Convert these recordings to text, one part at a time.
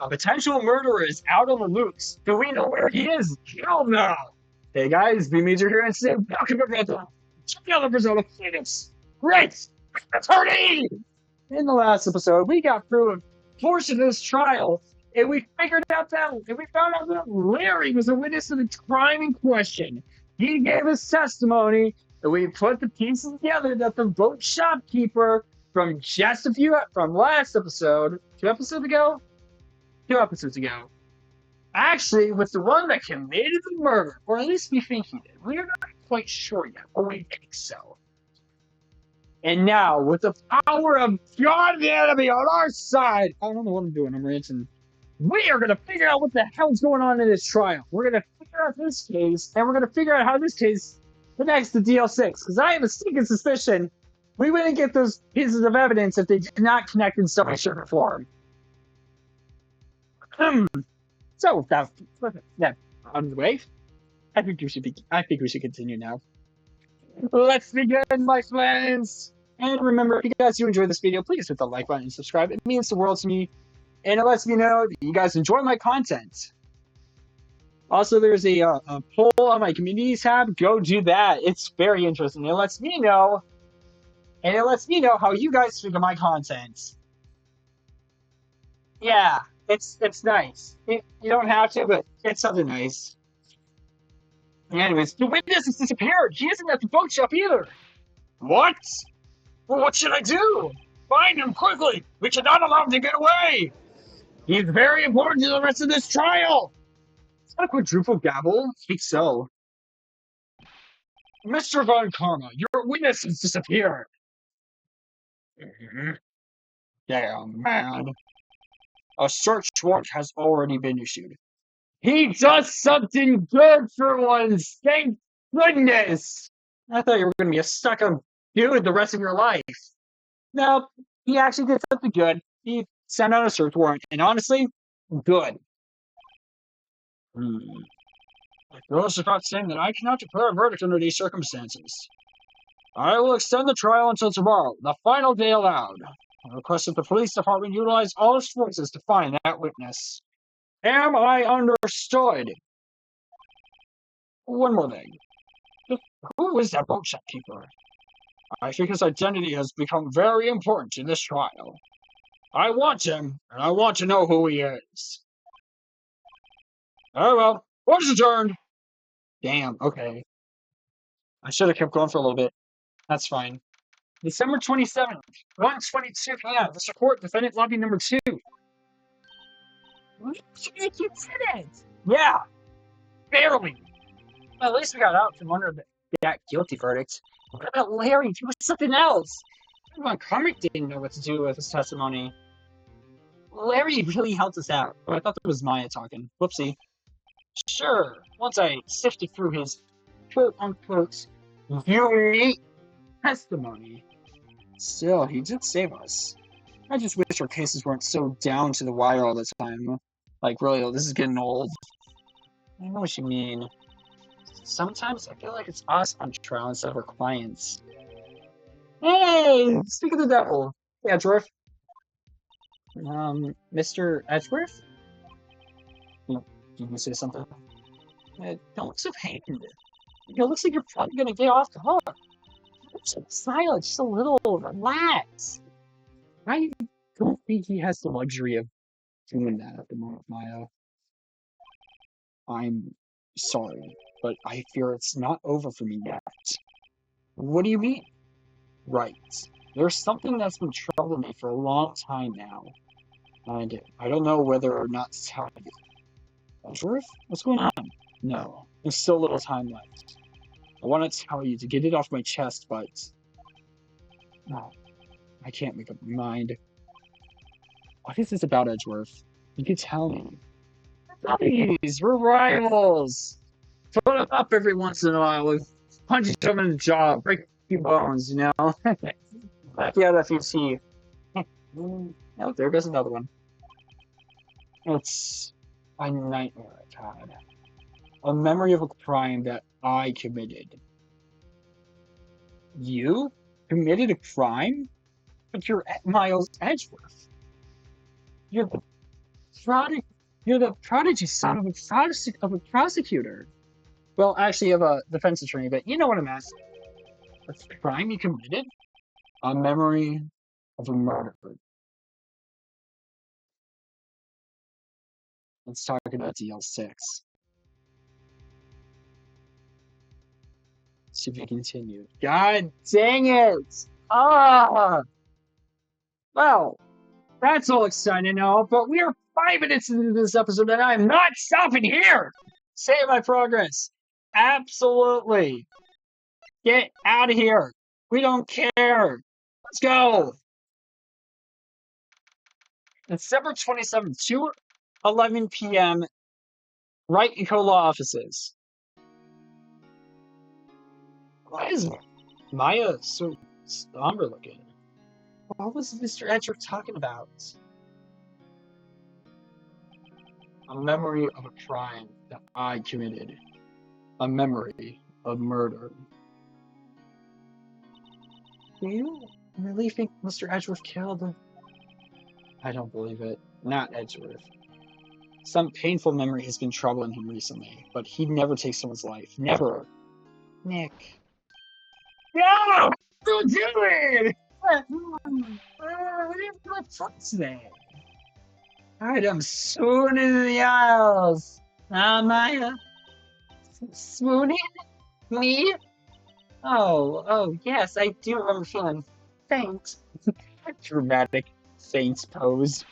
A potential murderer is out on the loose. Do we know where he is? Hell no! Hey guys, B-Major here, and today welcome everyone to another episode of PHOENIX WRIGHT Z. In the last episode, we got through a portion of this trial, and we found out that Larry was a witness to the crime in question. He gave his testimony, and we put the pieces together that the boat shopkeeper from last episode, 2 episodes ago, actually was the one that committed the murder, or at least we think he did. We're not quite sure yet, but we think so. And now, with the power of God the enemy on our side, I don't know what I'm doing, I'm ranting. We are going to figure out what the hell's going on in this trial. We're going to figure out this case, and we're going to figure out how this case connects to DL6, because I have a sneaking suspicion we wouldn't get those pieces of evidence if they did not connect in some shape or form. So, that out of the way, I think we should continue now. Let's begin, my friends! And remember, if you guys do enjoy this video, please hit the like button and subscribe. It means the world to me, and it lets me know that you guys enjoy my content. Also, there's a poll on my community tab. Go do that. It's very interesting. It lets me know how you guys think of my content. Yeah, it's nice. You don't have to, but it's something nice. Anyways, the witness has disappeared. He isn't at the boat shop either. What? Well, what should I do? Find him quickly. We cannot allow him to get away. He's very important to the rest of this trial. Is that a quadruple gavel? I think so. Mr. Van Karma, your witness has disappeared. Damn, man. A search warrant has already been issued. He does something good for once! Thank goodness! I thought you were going to be a stuck-up dude the rest of your life. No, he actually did something good. He sent out a search warrant, and honestly, good. It goes without saying that I cannot declare a verdict under these circumstances. I will extend the trial until tomorrow, the final day allowed. I request that the police department utilize all its forces to find that witness. Am I understood? One more thing. Who is that boat shopkeeper? I think his identity has become very important in this trial. I want him, and I want to know who he is. Oh well, court's adjourned. Damn, okay. I should have kept going for a little bit. That's fine. December 27th, 1:22 p.m. Mr. Court, defendant lobby number 2. You did it! Yeah, barely. Well, at least we got out from under that guilty verdict. What about Larry? He was something else. Van Karma didn't know what to do with his testimony. Larry really helped us out. Oh, I thought that was Maya talking. Whoopsie. Sure, once I sifted through his quote-unquote unique testimony. Still, he did save us. I just wish our cases weren't so down to the wire all the time. Like, really, this is getting old. I know what you mean. Sometimes I feel like it's us on trial instead of our clients. Hey! Speak of the devil. Hey, Edgeworth. Mr. Edgeworth? Did you say something? Don't look so pained. It looks like you're probably gonna get off the hook. Just silent, just a little. Relax. I don't think he has the luxury of doing that at the moment, Maya. I'm sorry, but I fear it's not over for me yet. What do you mean? Right. There's something that's been troubling me for a long time now. And I don't know whether or not to tell you. Edgeworth? What's going on? No, there's still a little time left. I want to tell you to get it off my chest, but... No, I can't make up my mind. What is this about, Edgeworth? You can tell me. Please, we're rivals! Put them up every once in a while with punching someone in the jaw, break a few bones, you know? Yeah, that's what you see. Oh, there goes another one. It's a nightmare I've had. A memory of a crime that I committed. You committed a crime? But you're at Miles Edgeworth. You're the you're the prodigy son of a prosecutor. Well, actually, of a defense attorney, but you know what I'm asking. What's the crime you committed? A memory of a murder. Let's talk about DL6. See if we continue. God dang it! Ah! Well, that's all exciting now, but we are 5 minutes into this episode and I'm not stopping here! Save my progress. Absolutely. Get out of here. We don't care. Let's go. December 27th, 2:11 p.m. Wright and Co-Law offices. Why is Maya so somber looking? What was Mr. Edgeworth talking about? A memory of a crime that I committed. A memory of murder. Do you really think Mr. Edgeworth killed him? I don't believe it. Not Edgeworth. Some painful memory has been troubling him recently, but he'd never take someone's life. Never. Nick. No! Don't do it! What's that? Alright, I'm swooning in the aisles. Maya? Swooning? Me? Oh, yes, I do remember feeling faint. Dramatic faint pose.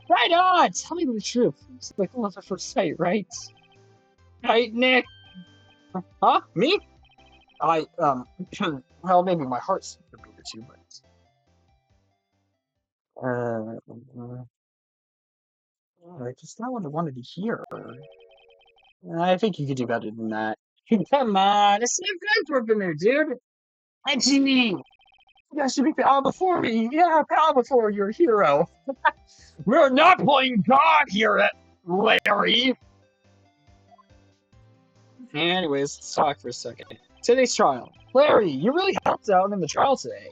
Right on! Tell me the truth. It's like love at first sight, right? Right, Nick? Huh? Me? Well, maybe my heart's a beat or two, but, just not what I wanted to hear. I think you could do better than that. Come on, it's some good work in there, dude. What you mean? You guys should be pal before me. Yeah, pal before your hero. We're not playing God here, Larry. Anyways, let's talk for a second. Today's trial. Larry, you really helped out in the trial today.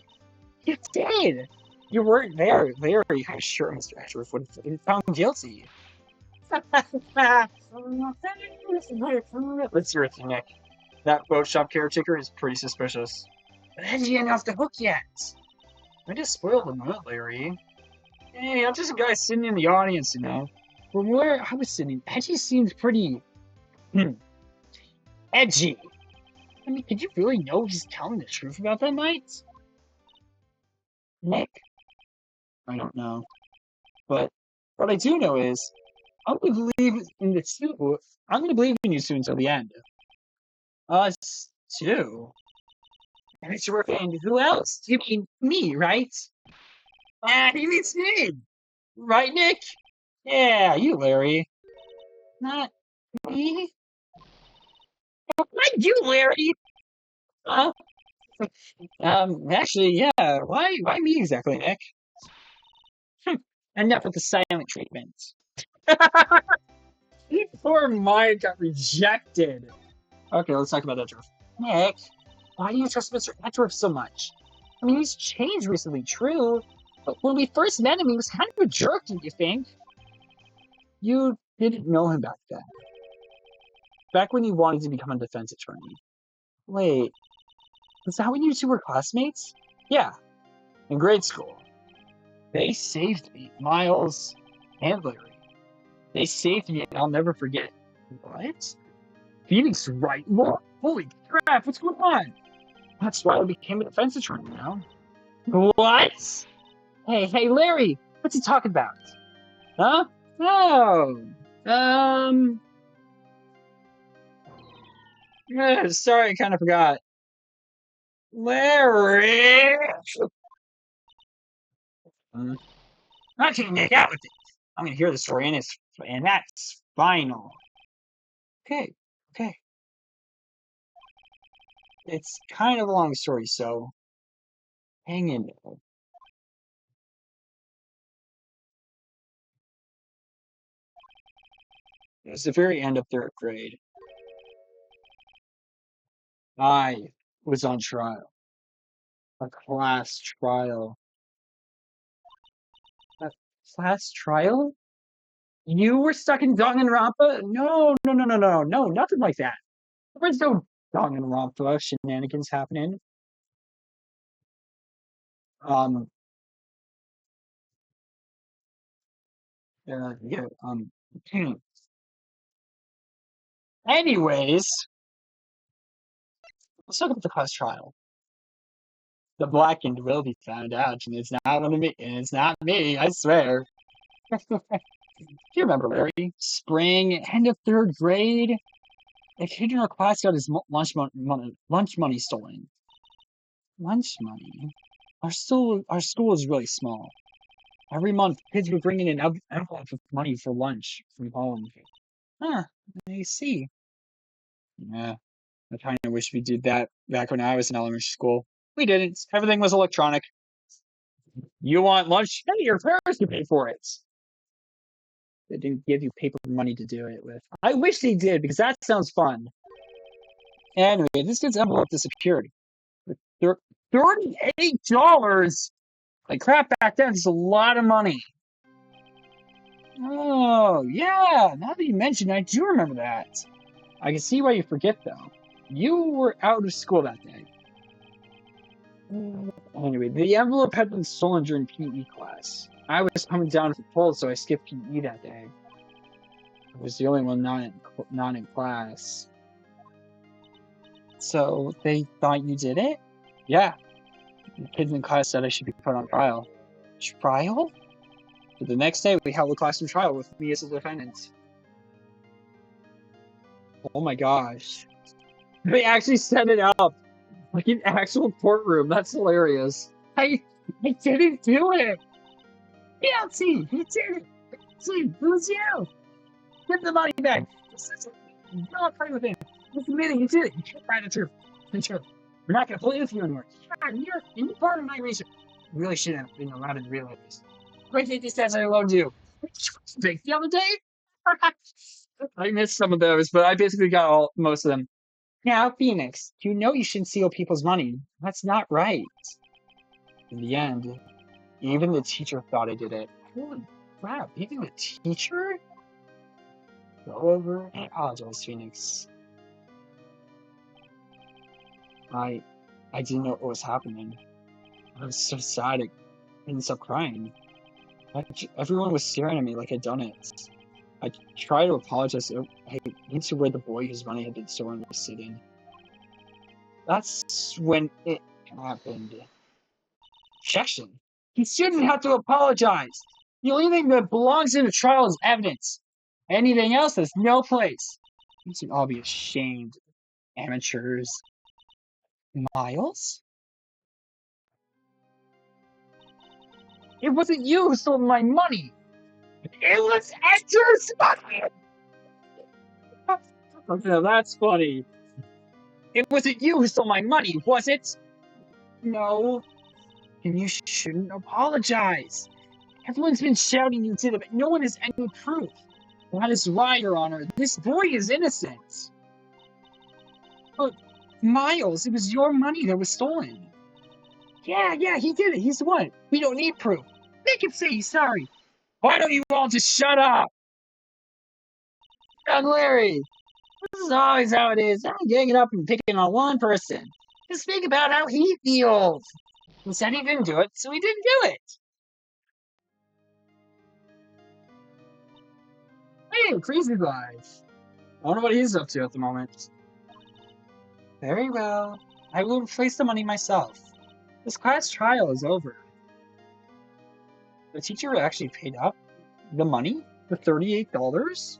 You did. You weren't there, Larry. I'm sure Mr. Edgeworth would have been found guilty. Let's hear it, Nick. That boat shop caretaker is pretty suspicious. But Edgy ain't off the hook yet. I just spoiled the mood, Larry. Hey, I'm just a guy sitting in the audience, you know. From where I was sitting, Edgy seemed pretty edgy. I mean, did you really know he's telling the truth about that night? Nick? I don't know. But what I do know is, I'm gonna believe in the two. I'm gonna believe in you soon until the end. Us too. Edgeworth and who else? You mean me, right? He means me. Right, Nick? Yeah, you, Larry. Not me? Not you, Larry. Huh? Actually, yeah. Why me exactly, Nick? Enough with the silent treatment. Poor Mike got rejected. Okay, let's talk about Edgeworth. Nick, why do you trust Mr. Edgeworth so much? I mean, he's changed recently, true. But when we first met him, he was kind of a jerk, don't you think? You didn't know him back then. Back when you wanted to become a defense attorney. Wait, was that when you two were classmates? Yeah, in grade school. They saved me, Miles and Larry. They saved me, and I'll never forget. What? PHOENIX WRIGHT Z? Holy crap, what's going on? That's why I became a defense attorney now. What? Hey, Larry, what's he talking about? Huh? Oh, sorry, I kind of forgot. Larry! Not gonna make out with it. I'm gonna hear the story, and that's final. Okay. It's kind of a long story, so hang in there. It was the very end of third grade. I was on trial. A class trial. A class trial? You were stuck in Danganronpa? No, no, no, no, no, no, nothing like that. There was no Danganronpa shenanigans happening. Um, yeah, anyways, let's talk about the class trial. The blackened will be found out, and it's not one of me, and it's not me, I swear. Do you remember, Larry? Spring, end of third grade? A kid in our class got his lunch money stolen. Lunch money? Our school is really small. Every month, kids were bringing in envelopes of money for lunch from home. Huh, I see. Yeah, I kind of wish we did that back when I was in elementary school. We didn't. Everything was electronic. You want lunch? Hey, your parents can pay for it. They didn't give you paper money to do it with. I wish they did because that sounds fun. Anyway, this kid's envelope disappeared. Thir- $38. Like crap back then, it's a lot of money. Oh, yeah. Now that you mention it, I do remember that. I can see why you forget, though. You were out of school that day. Anyway, the envelope had been stolen during PE class. I was coming down from cold, so I skipped PE that day. I was the only one not in class. So they thought you did it? Yeah. The kids in class said I should be put on trial. Trial? But the next day, we held a classroom trial with me as a defendant. Oh my gosh. They actually set it up like an actual courtroom. That's hilarious. I didn't do it. Yeah, see, you did it. See, it was you. Give the money back. You're not playing with him. Just admitting you did it. You can't find the truth. The truth. We're not going to play with you anymore. You're part of my research. You really shouldn't have been allowed to realize this. Wait, take these tests I loaned you. Big the other day? I missed some of those, but I basically got most of them. Now, Phoenix, you know you shouldn't steal people's money. That's not right. In the end, even the teacher thought I did it. Holy crap, even the teacher? Go over and apologize, Phoenix. I I didn't know what was happening. I was so sad I couldn't stop crying. Everyone was staring at me like I'd done it. I tried to apologize. I went to where the boy whose money had been stolen was sitting. That's when it happened. Objection. He shouldn't have to apologize. The only thing that belongs in a trial is evidence. Anything else has no place. You should all be ashamed, amateurs. Miles? It wasn't you who stole my money. It was Edgeworth's money. Okay, that's funny. It wasn't you who stole my money, was it? No. And you shouldn't apologize. Everyone's been shouting you did it, but no one has any proof. That is right, Your Honor. This boy is innocent. But, Miles, it was your money that was stolen. Yeah, he did it. He's the one. We don't need proof. Make him say he's sorry. Why don't you all just shut up? And Larry, this is always how it is. I'm ganging up and picking on one person. Just think about how he feels. He said he didn't do it, so he didn't do it. Hey, Crazy Life. I wonder what he's up to at the moment. Very well. I will replace the money myself. This class trial is over. The teacher actually paid up the money for $38?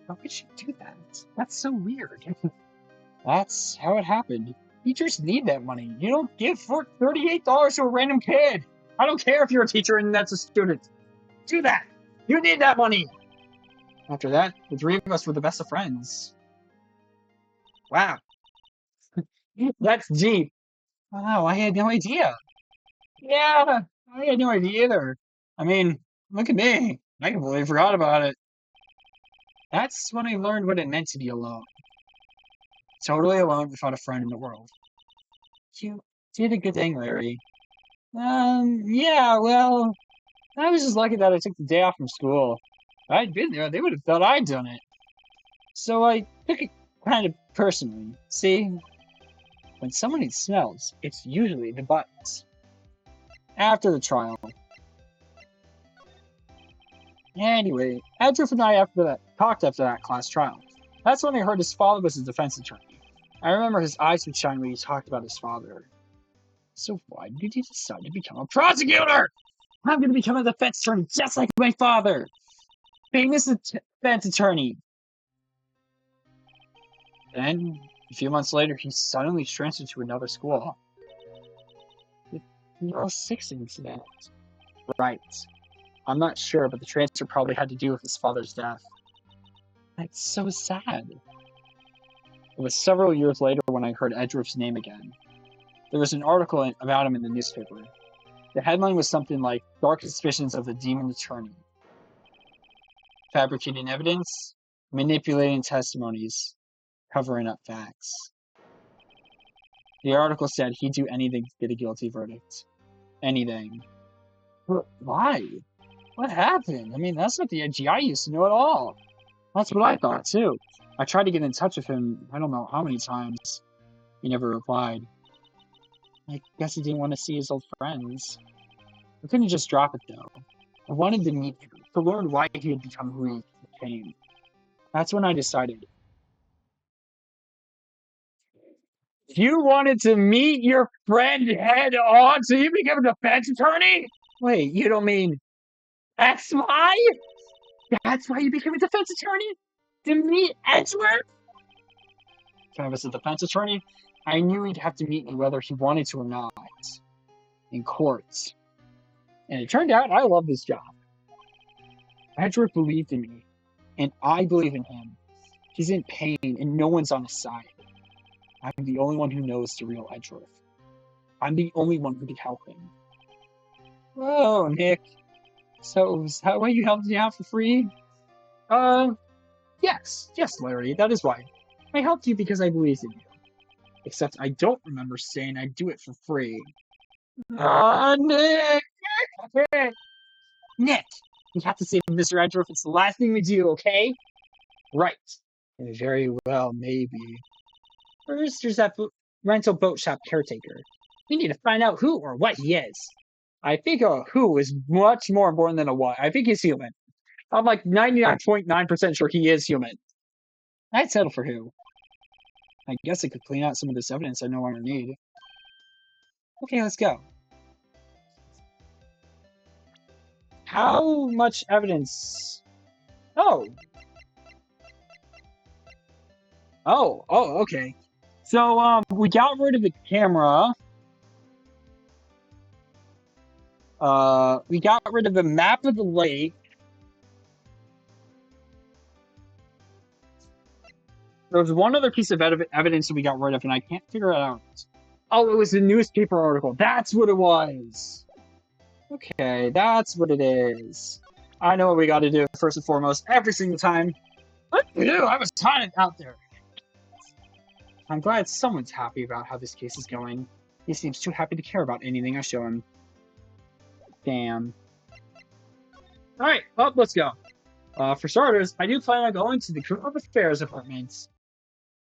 How could she do that? That's so weird. That's how it happened. Teachers need that money. You don't give for $38 to a random kid. I don't care if you're a teacher and that's a student. Do that. You need that money. After that, the three of us were the best of friends. Wow. That's deep. Wow, I had no idea. Yeah, I had no idea either. I mean, look at me. I completely forgot about it. That's when I learned what it meant to be alone. Totally alone without a friend in the world. You did a good thing, Larry. Yeah, well, I was just lucky that I took the day off from school. If I'd been there, they would have thought I'd done it. So I took it kind of personally. See, when someone smells, it's usually the Butz. After the trial. Anyway, Edgeworth and I talked after that class trial. That's when I heard his father was a defense attorney. I remember his eyes would shine when he talked about his father. So why did you decide to become a prosecutor? I'm going to become a defense attorney just like my father. Famous defense attorney. Then, a few months later, he suddenly transferred to another school. The 06 incident. Right. I'm not sure, but the transfer probably had to do with his father's death. That's so sad. It was several years later when I heard Edgeworth's name again. There was an article about him in the newspaper. The headline was something like, Dark Suspicions of the Demon Attorney. Fabricating evidence, manipulating testimonies, covering up facts. The article said he'd do anything to get a guilty verdict. Anything. But why? What happened? I mean, that's not the AGI used to know at all. That's what I thought, too. I tried to get in touch with him, I don't know how many times. He never replied. I guess he didn't want to see his old friends. I couldn't just drop it, though. I wanted to meet him, to learn why he had become who he became. That's when I decided. You wanted to meet your friend head on, so you became a defense attorney? Wait, you don't mean... That's why? That's why you became a defense attorney? To meet Edgeworth? If I was a defense attorney, I knew he'd have to meet me whether he wanted to or not. In court. And it turned out I love this job. Edgeworth believed in me, and I believe in him. He's in pain, and no one's on his side. I'm the only one who knows the real Edgeworth. I'm the only one who can help him. Oh, Nick. So, is that why you helped me out for free? Yes, Larry, that is why. I helped you because I believed in you. Except I don't remember saying I'd do it for free. Nick! Nick! We have to save Mr. Edgeworth. It's the last thing we do, okay? Right. Very well, maybe. First, there's that rental boat shop caretaker. We need to find out who or what he is. I think a who is much more important than a what. I think he's human. I'm like 99.9% sure he is human. I'd settle for who. I guess I could clean out some of this evidence I no longer need. Okay, let's go. How much evidence? Oh, okay. So, we got rid of the camera. We got rid of the map of the lake. There was one other piece of evidence that we got rid of, and I can't figure it out. Oh, it was a newspaper article. That's what it was. Okay, that's what it is. I know what we got to do first and foremost every single time. What do you do? I was hot out there. I'm glad someone's happy about how this case is going. He seems too happy to care about anything I show him. Damn. Alright, well, let's go. For starters, I do plan on going to the Criminal Affairs Department.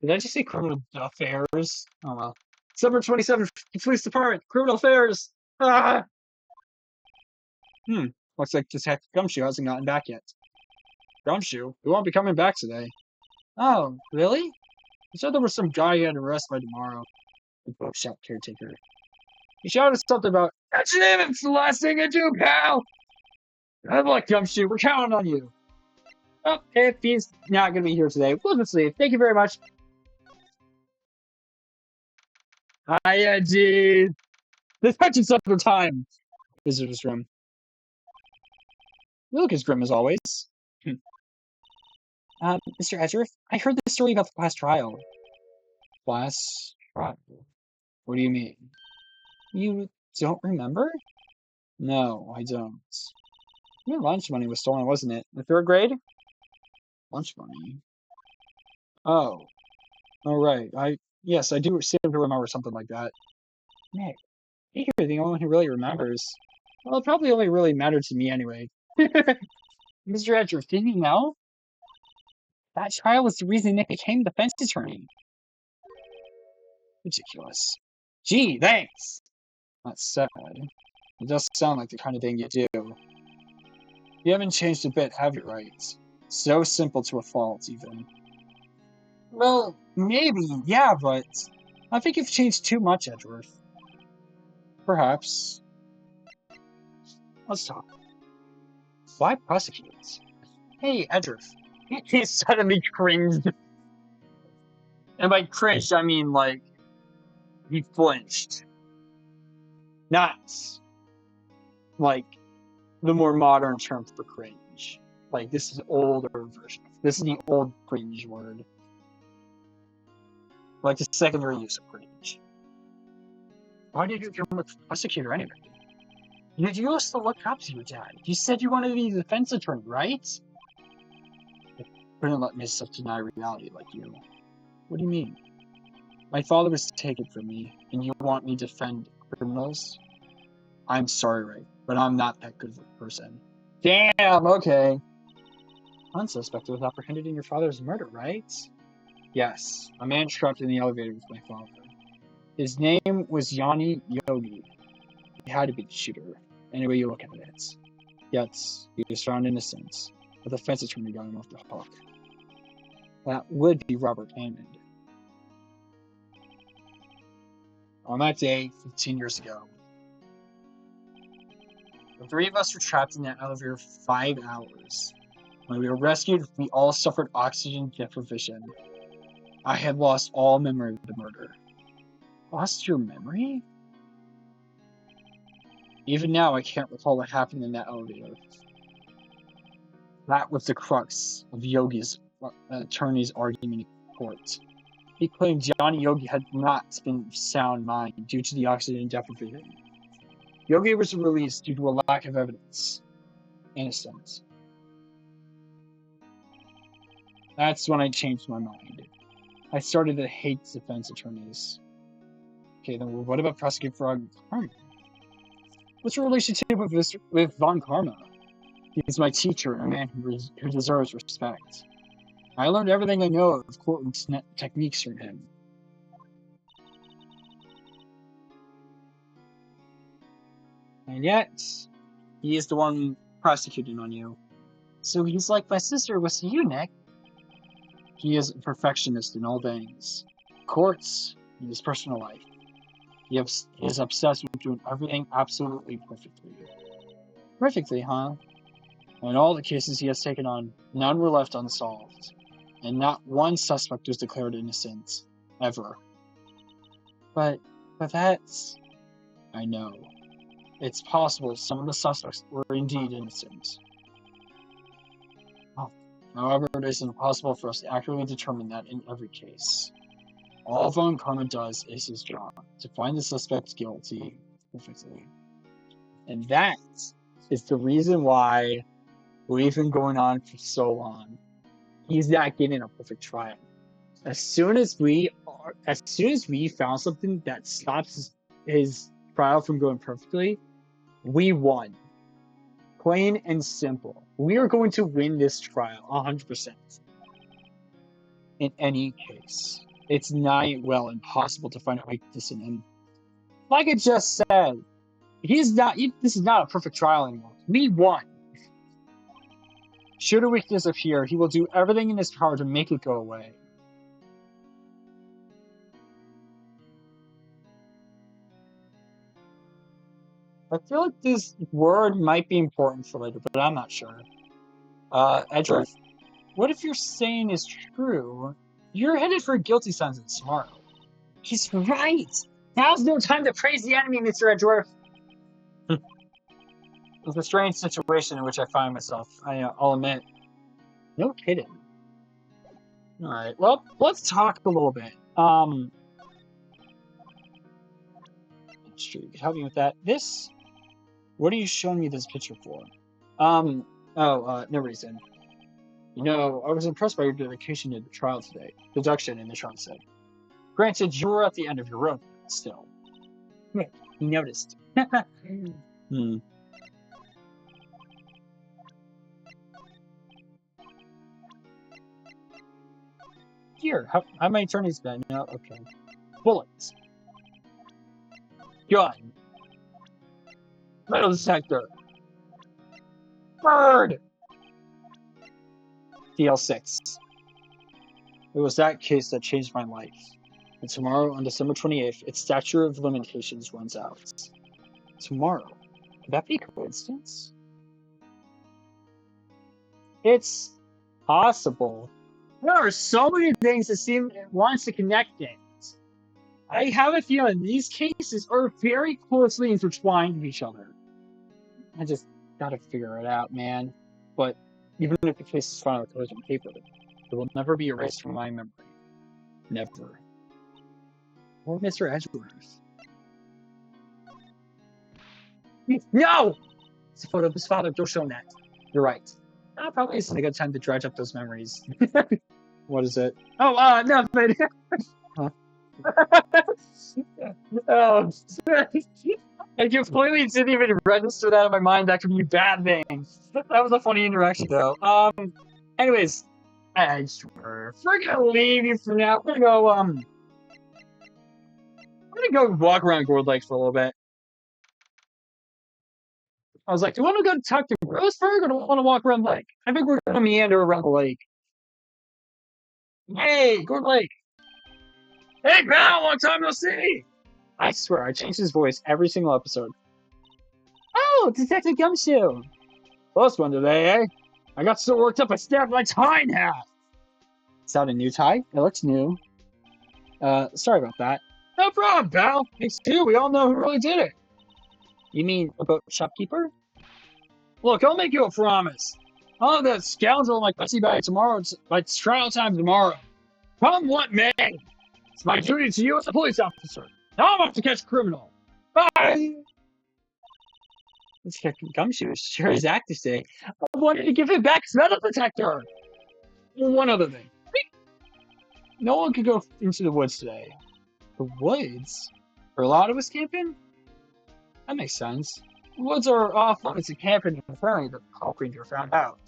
Did I just say Criminal Affairs? Oh well. Summer 27th, Police Department, Criminal Affairs! Ah! Looks like Detective Gumshoe hasn't gotten back yet. Gumshoe? He won't be coming back today. Oh, really? He said there was some guy he had to arrest by tomorrow. The bookshop caretaker. He shouted something about, "That's him! It's the last thing I do, pal!" Good luck, Gumshoe. We're counting on you. Oh, if he's not going to be here today, we'll just leave. Thank you very much. Hiya, dude. This touches up for time. Visitor's room. You look as grim as always. Mr. Edgeworth, I heard the story about the class trial. Class trial? What do you mean? You don't remember? No, I don't. Your lunch money was stolen, wasn't it? The third grade? Lunch money? Oh. Oh, right. Yes, I do seem to remember something like that. Nick, you're the only one who really remembers. Well, it probably only really mattered to me anyway. Mr. Edgeworth, didn't you know? That trial was the reason Nick became the defense attorney. Ridiculous. Gee, thanks! That's sad. It does sound like the kind of thing you do. You haven't changed a bit, have you, right? So simple to a fault, even. Well, maybe, yeah, but I think you've changed too much, Edgeworth. Perhaps. Let's talk. Why prosecute? Hey, Edgeworth. He suddenly cringed. And by cringed, I mean, like, he flinched. Not, like, the more modern term for cringe. Like, this is older version. This is the old cringe word. Like, the secondary use of cringe. Why did you become a prosecutor anyway? You used to look up to your dad. You said you wanted to be a defense attorney, right? I couldn't let myself deny reality like you. What do you mean? My father was taken from me, and you want me to defend criminals? I'm sorry, Ray, but I'm not that good of a person. Damn, okay. One suspect was apprehended in your father's murder, right? Yes, a man trapped in the elevator with my father. His name was Yanni Yogi. He had to be the shooter, any way you look at it. Yet, he was found innocent. A defense attorney got him off the hook. That would be Robert Hammond. On that day, 15 years ago, the three of us were trapped in that elevator for 5 hours. When we were rescued, we all suffered oxygen deprivation. I had lost all memory of the murder. Lost your memory? Even now, I can't recall what happened in that elevator. That was the crux of Yogi's attorney's argument in court. He claimed Johnny Yogi had not been of sound mind due to the oxygen deprivation. Yogi was released due to a lack of evidence. Innocent. That's when I changed my mind. I started to hate defense attorneys. Okay, then what about Prosecutor Van Karma? What's your relationship with Von Karma? He's my teacher and a man who deserves respect. I learned everything I know of courtroom techniques from him. And yet, he is the one prosecuting on you. So he's like my sister was to you, Nick. He is a perfectionist in all things. Courts, in his personal life. He is obsessed with doing everything absolutely perfectly. Perfectly, huh? In all the cases he has taken on, none were left unsolved. And not one suspect was declared innocent. Ever. But that's... I know. It's possible some of the suspects were indeed innocent. However, it is impossible for us to accurately determine that in every case. All Von Karma does is his job, to find the suspect guilty perfectly. And that is the reason why we've been going on for so long. He's not getting a perfect trial. As soon as we found something that stops his trial from going perfectly, we won. Plain and simple. We are going to win this trial 100%. In any case, it's nigh well impossible to find a weakness in him. Like I just said, this is not a perfect trial anymore. We won. Should a weakness appear, he will do everything in his power to make it go away. I feel like this word might be important for later, but I'm not sure. Edgeworth, what if your saying is true? You're headed for a guilty sentence tomorrow. He's right! Now's no time to praise the enemy, Mr. Edgeworth! It's a strange situation in which I find myself, I'll admit. No kidding. Alright, well, let's talk a little bit. Sure, you can help me with that. What are you showing me this picture for? No reason. You know, I was impressed by your dedication to the trial today. Deduction in the trial said. Granted, you were at the end of your rope, but still. He noticed. Here, how many attorneys been? No, okay. Bullets. Gun. Metal detector. Bird. DL6. It was that case that changed my life. And tomorrow, on December 28th, its statute of limitations runs out. Tomorrow? Could that be a coincidence? It's possible. There are so many things that seem wants to connect things. I have a feeling these cases are very closely intertwined with each other. I just gotta figure it out, man. But even if the case is finally closed on paper, it will never be erased from my memory. Never. Or Mr. Edgeworth. No! It's a photo of his father, don't show that. You're right. Probably isn't a good time to dredge up those memories. What is it? Oh, nothing. Huh? Oh, I completely didn't even register that in my mind. That could be a bad thing. That was a funny interaction, though. Anyways, we're gonna leave you for now. We're gonna go walk around Gourd Lake for a little bit. I was like, do you want to go talk to Roseburg or do you want to walk around the lake? I think we're gonna meander around the lake. Hey, Gourd Lake. Hey, pal, long time no see. I swear, I change his voice every single episode. Oh, Detective Gumshoe. Close one today, eh? I got so worked up I snapped my tie in half. Is that a new tie? It looks new. Sorry about that. No problem, pal. It's you. We all know who really did it. You mean about shopkeeper? Look, I'll make you a promise. I'll have that scoundrel in my pussy bag tomorrow. It's trial time tomorrow. Come what may. It's my duty to you as a police officer. Now I'm off to catch a criminal. Bye! This Gumshoe sure is active today. I wanted to give him back his metal detector. One other thing. No one could go into the woods today. The woods? Where a lot of us camping? That makes sense. The woods are off limits to camping and apparently the Hawk Ranger found out.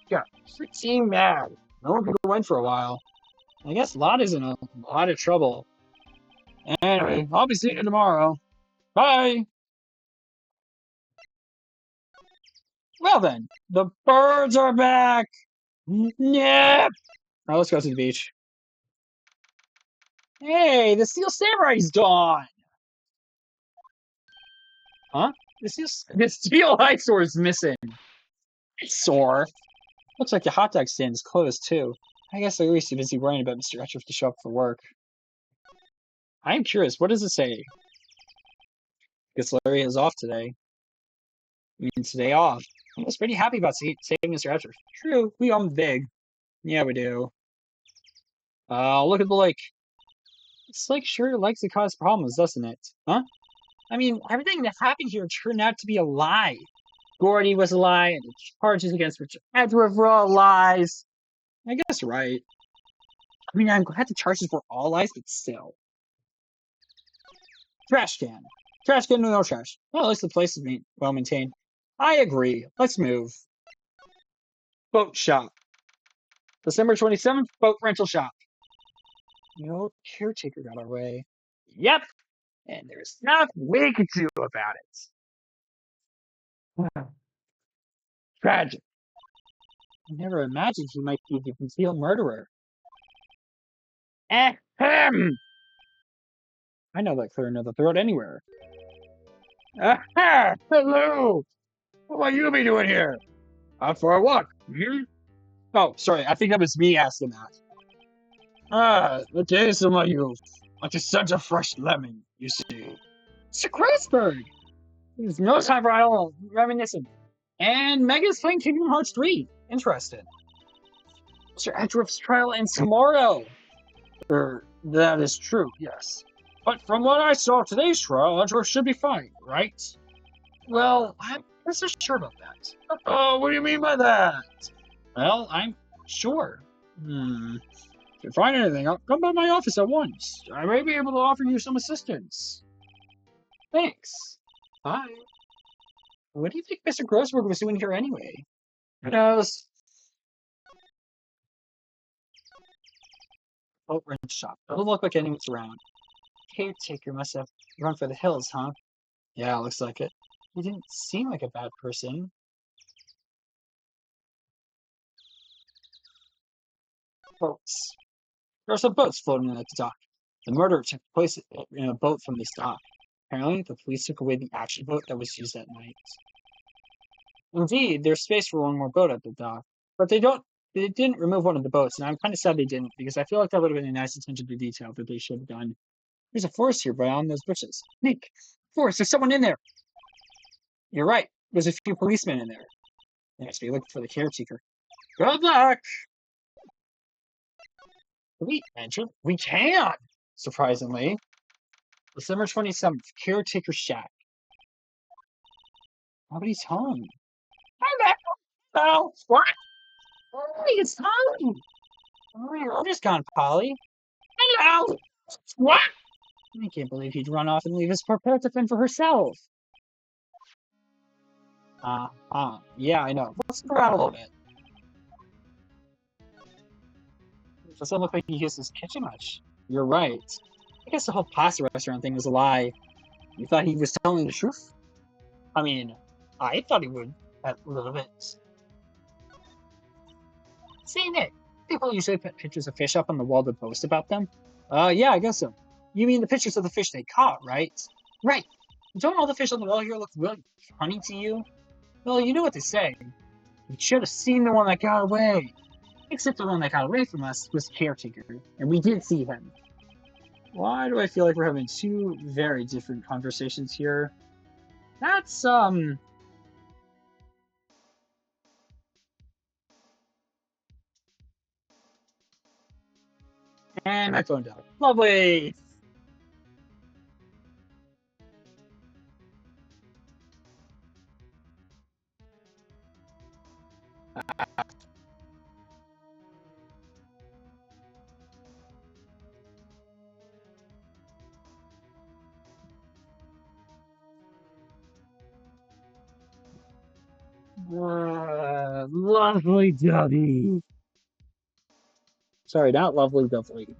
Yeah, pretty mad. No one could go in for a while. I guess Lot is in a lot of trouble. Anyway, I'll be seeing you tomorrow. Bye! Well then, the birds are back! Yep! Alright, let's go to the beach. Hey, the Steel Samurai's gone! Huh? The Steel High Sword is missing. It's sore. Looks like the hot dog stand is closed too. I guess they're really too busy worrying about Mr. Edgeworth to show up for work. I'm curious, what does it say? Guess Larry is off today. I mean, today off. I was pretty happy about saving Mr. Edgeworth. True, we own big. Yeah, we do. Look at the lake. This lake sure likes to cause problems, doesn't it? Huh? I mean, everything that happened here turned out to be a lie. Gordy was a lie, and the charges against Richard Edgeworth were all lies. I guess you're right. I mean, I'm glad the charges were all lies, but still. Trash can. Trash can, no trash. Well, at least the place is well maintained. I agree. Let's move. Boat shop. December 27th, boat rental shop. The old caretaker got our way. Yep. And there's nothing we can do about it. Tragic. I never imagined he might be the concealed murderer. Ahem! I know that clear another throat anywhere. Aha! Hello! What might you be doing here? Out for a walk. Hmm? Oh, sorry. I think that was me asking that. Ah, the days of my youth. Like the scent of fresh lemon, you see. It's a Kreisberg! There's no time for idle reminiscing. And Mega's playing Kingdom Hearts 3. Interested. Mr. Edgeworth's trial ends tomorrow. That is true, yes. But from what I saw of today's trial, Edgeworth should be fine, right? Well, I'm not so sure about that. Oh, what do you mean by that? Well, I'm sure. If you find anything, I'll come by my office at once. I may be able to offer you some assistance. Thanks. Bye. What do you think Mr. Grossberg was doing here anyway? Who knows? Boat wrench shop. Doesn't look like anyone's around. Caretaker must have run for the hills, huh? Yeah, looks like it. He didn't seem like a bad person. Boats. There are some boats floating at the dock. The murder took place in a boat from this dock. Apparently, the police took away the action boat that was used that night. Indeed, there's space for one more boat at the dock, but they didn't remove one of the boats, and I'm kind of sad they didn't, because I feel like that would have been a nice attention to detail that they should have done. There's a forest here beyond those bushes. Nick, forest, there's someone in there. You're right. There's a few policemen in there. They must be looking for the caretaker. Good luck! Can we enter? We can! Surprisingly. December 27th, caretaker shack. Nobody's home. Hello! What? Hey, it's Polly! Oh, you're just gone, Polly. Hello! What? I can't believe he'd run off and leave his poor pet to fend for herself. Yeah, I know. Let's go around a little bit. It doesn't look like he uses his kitchen much. You're right. I guess the whole pasta restaurant thing was a lie. You thought he was telling the truth? I mean, I thought he would, a little bit. See, Nick, people usually put pictures of fish up on the wall to boast about them. Yeah, I guess so. You mean the pictures of the fish they caught, right? Right. Don't all the fish on the wall here look really funny to you? Well, you know what they say. You should have seen the one that got away. Except the one that got away from us was Caretaker, and we did see him. Why do I feel like we're having two very different conversations here? That's, And my phone died. Lovely! Lovely Dovey. Sorry, not lovely Dovey.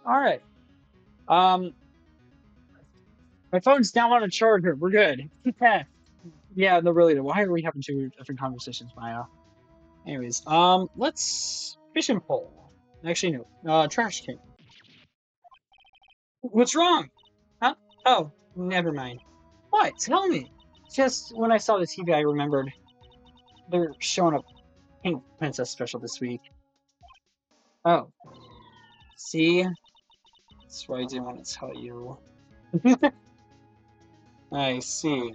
Alright. My phone's now on a charger. We're good. Yeah, no, really. Why are we having two different conversations, Maya? Anyways, let's fish and pole. Actually, no. Trash can. What's wrong? Huh? Oh, never mind. What? Tell me. Just when I saw the TV, I remembered they're showing a Pink Princess special this week. Oh. See? That's why I didn't want to tell you. I see.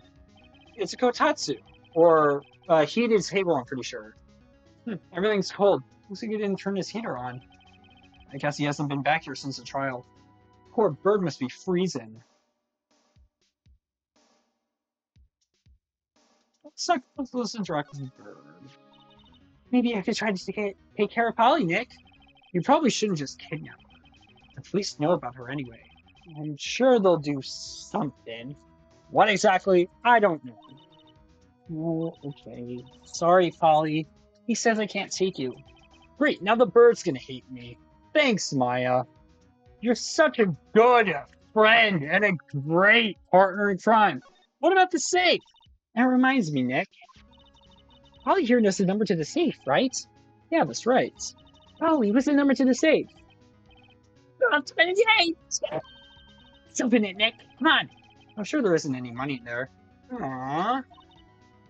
It's a kotatsu. Or a heated table, I'm pretty sure. Everything's cold. Looks like he didn't turn his heater on. I guess he hasn't been back here since the trial. Poor bird must be freezing. Let's interact with the bird. Maybe I could try to take care of Polly, Nick. You probably shouldn't just kidnap her. The police know about her anyway. I'm sure they'll do something. What exactly? I don't know. Oh, okay. Sorry, Polly. He says I can't take you. Great, now the bird's gonna hate me. Thanks, Maya. You're such a good friend and a great partner in crime. What about the safe? That reminds me, Nick. Polly here knows the number to the safe, right? Yeah, that's right. Polly, what's the number to the safe? 28! Let's open it, Nick. Come on. I'm sure there isn't any money in there. Aww.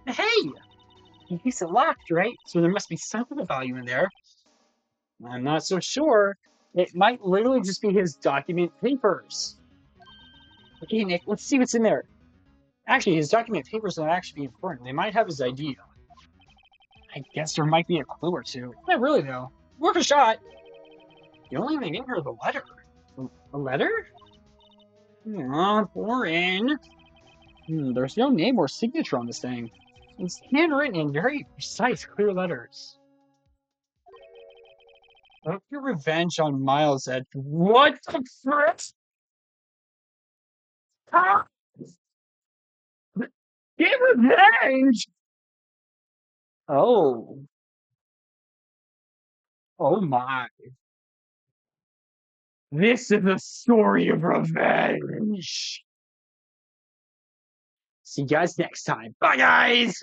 Hey! He's locked, right? So there must be some of the value in there. I'm not so sure. It might literally just be his document papers. Okay, Nick, let's see what's in there. Actually, his document papers might actually be important. They might have his ID. I guess there might be a clue or two. Not really, though. Worth a shot. The only thing in here is a letter. A letter? Aw, boring. There's no name or signature on this thing. It's handwritten in very precise, clear letters. Take your revenge on Miles Edge. What the frick? Ah, get revenge! Oh, oh my. This is a story of revenge. See you guys next time. Bye, guys!